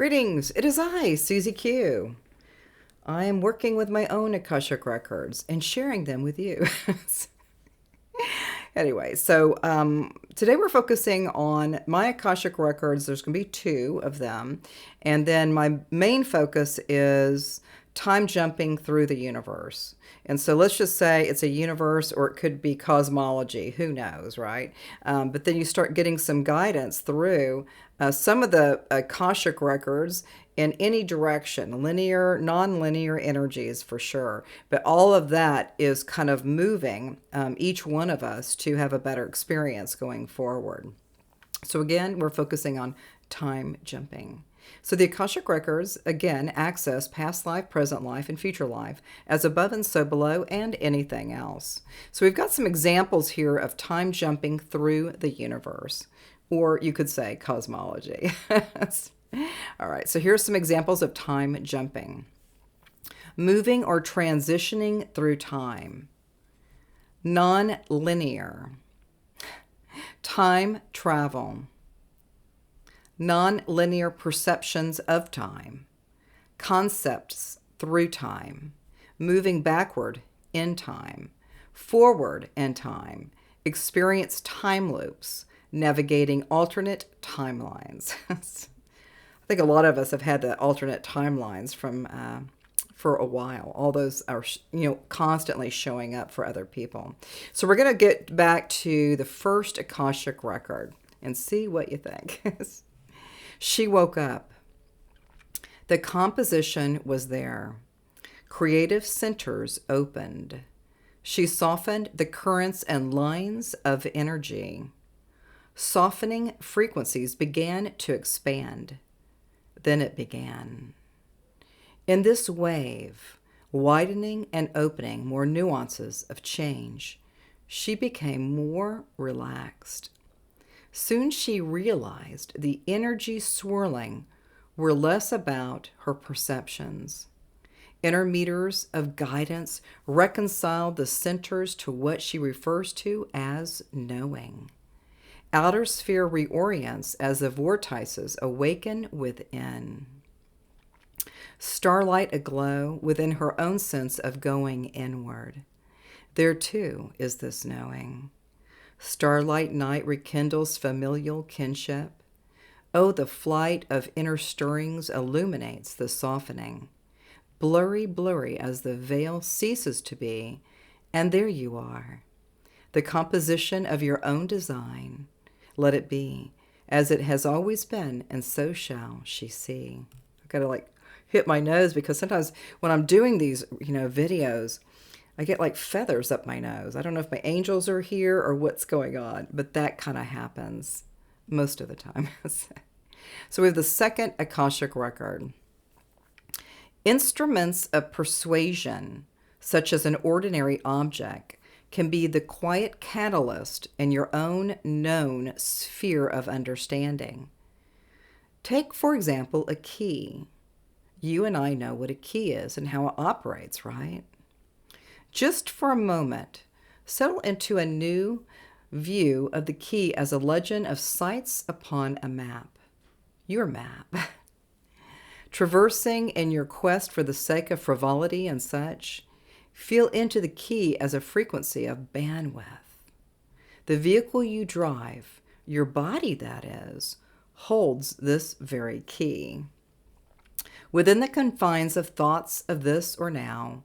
Greetings, it is I, Susie Q. I am working with my own Akashic Records and sharing them with you. Anyway, so today we're focusing on my Akashic Records. There's going to be two of them. And then my main focus is time jumping through the universe. And so let's just say it's a universe, or it could be cosmology. Who knows, right? But then you start getting some guidance through some of the Akashic Records in any direction, linear, non-linear energies for sure. But all of that is kind of moving each one of us to have a better experience going forward. So again, we're focusing on time jumping. So the Akashic Records, again, access past life, present life, and future life, as above and so below, and anything else. So we've got some examples here of time jumping through the universe, or you could say cosmology. All right, so here's some examples of time jumping. Moving or transitioning through time. Non-linear. Time travel. Non-linear perceptions of time. Concepts through time. Moving backward in time. Forward in time. Experience time loops. Navigating alternate timelines. I think a lot of us have had the alternate timelines from for a while. All those are, constantly showing up for other people. So we're going to get back to the first Akashic record and see what you think. She woke up. The composition was there. Creative centers opened. She softened the currents and lines of energy. Softening frequencies began to expand. Then it began. In this wave, widening and opening more nuances of change, she became more relaxed. Soon she realized the energy swirling were less about her perceptions. Inner meters of guidance reconciled the centers to what she refers to as knowing. Outer sphere reorients as the vortices awaken within. Starlight aglow within her own sense of going inward. There too is this knowing. Starlight night rekindles familial kinship. Oh, the flight of inner stirrings illuminates the softening. Blurry, blurry as the veil ceases to be, and there you are. The composition of your own design. Let it be, as it has always been, and so shall she see. I've got to hit my nose, because sometimes when I'm doing these, videos, I get like feathers up my nose. I don't know if my angels are here or what's going on, but that kind of happens most of the time. So we have the second Akashic record. Instruments of persuasion, such as an ordinary object, can be the quiet catalyst in your own known sphere of understanding. Take, for example, a key. You and I know what a key is and how it operates, right? Just for a moment, settle into a new view of the key as a legend of sights upon a map. Your map. Traversing in your quest for the sake of frivolity and such, feel into the key as a frequency of bandwidth. The vehicle you drive, your body that is, holds this very key. Within the confines of thoughts of this or now,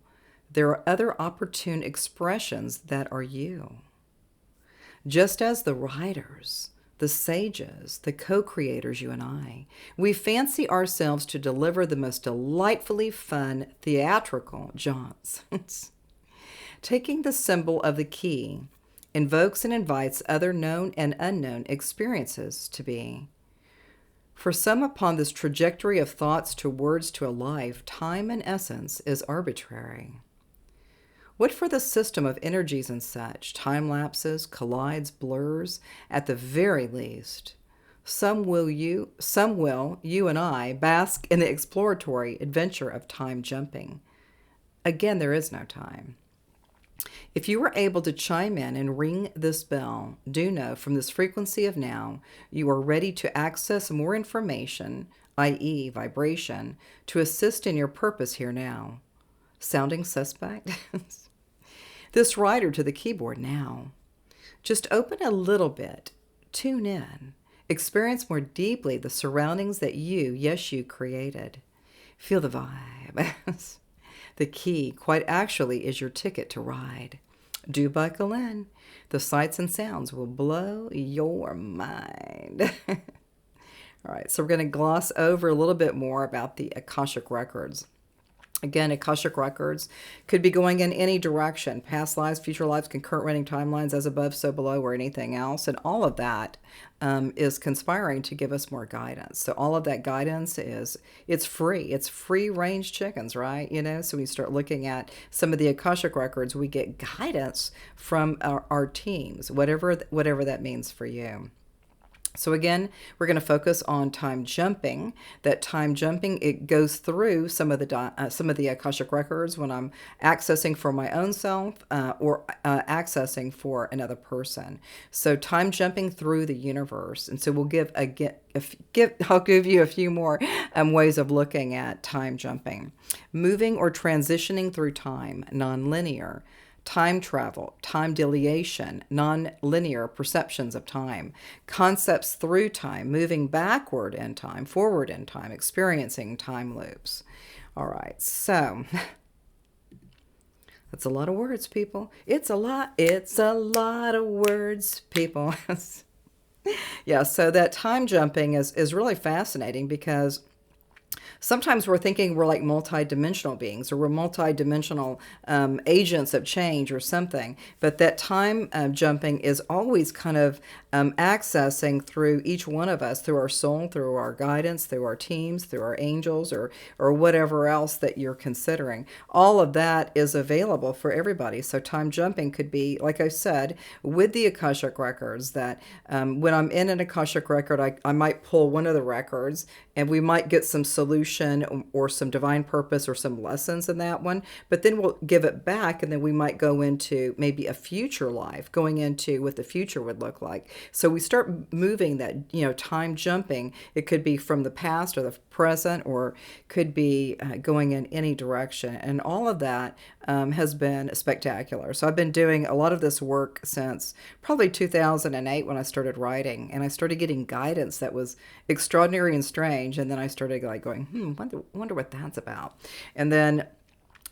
there are other opportune expressions that are you. Just as the writers, the sages, the co-creators, you and I, we fancy ourselves to deliver the most delightfully fun theatrical jaunts. Taking the symbol of the key invokes and invites other known and unknown experiences to be. For some upon this trajectory of thoughts to words to a life, time in essence is arbitrary. What for the system of energies and such, time lapses, collides, blurs, at the very least? Some will, you and I, bask in the exploratory adventure of time jumping. Again, there is no time. If you were able to chime in and ring this bell, do know from this frequency of now, you are ready to access more information i.e. vibration, to assist in your purpose here now. Sounding suspect? This rider to the keyboard now. Just open a little bit. Tune in. Experience more deeply the surroundings that you, yes, you created. Feel the vibe. The key, quite actually, is your ticket to ride. Do buckle in. The sights and sounds will blow your mind. All right, so we're going to gloss over a little bit more about the Akashic Records. Again, Akashic Records could be going in any direction. Past lives, future lives, concurrent running timelines, as above, so below, or anything else. And all of that is conspiring to give us more guidance. So all of that guidance it's free. It's free range chickens, right? So we start looking at some of the Akashic Records, we get guidance from our teams, whatever that means for you. So again, we're going to focus on time jumping. That time jumping, it goes through some of the Akashic Records when I'm accessing for my own self or accessing for another person. So time jumping through the universe, and so we'll I'll give you a few more ways of looking at time jumping. Moving or transitioning through time, non-linear. Time travel, time dilation, non-linear perceptions of time, concepts through time, moving backward in time, forward in time, experiencing time loops. All right, so that's a lot of words, people. It's a lot of words, people. Yeah, so that time jumping is really fascinating because sometimes we're thinking we're like multi-dimensional beings, or we're multi-dimensional agents of change or something. But that time jumping is always kind of accessing through each one of us, through our soul, through our guidance, through our teams, through our angels, or whatever else that you're considering. All of that is available for everybody. So time jumping could be, like I said, with the Akashic Records, that when I'm in an Akashic Record, I might pull one of the records, and we might get some solution or some divine purpose or some lessons in that one, but then we'll give it back, and then we might go into maybe a future life, going into what the future would look like. So we start moving that, time jumping. It could be from the past or the present, or could be going in any direction. And all of that has been spectacular. So I've been doing a lot of this work since probably 2008 when I started writing, and I started getting guidance that was extraordinary and strange. And then I started going, wonder what that's about. And then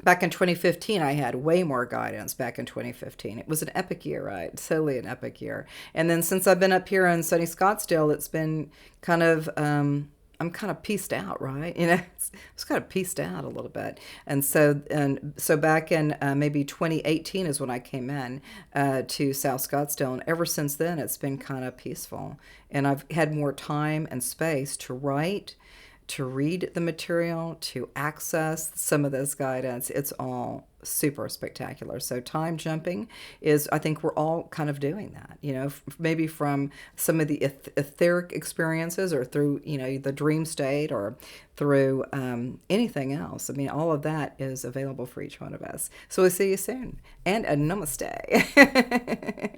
back in 2015, I had way more guidance back in 2015. It was an epic year, right? Totally an epic year. And then since I've been up here in sunny Scottsdale, it's been kind of, I'm kind of pieced out, right? It's kind of pieced out a little bit. And so back in maybe 2018 is when I came in to South Scottsdale. And ever since then, it's been kind of peaceful. And I've had more time and space to write, to read the material, to access some of this guidance. It's all super spectacular. So time jumping is, I think we're all kind of doing that, maybe from some of the etheric experiences, or through, the dream state, or through anything else. I mean, all of that is available for each one of us. So we'll see you soon. And a namaste.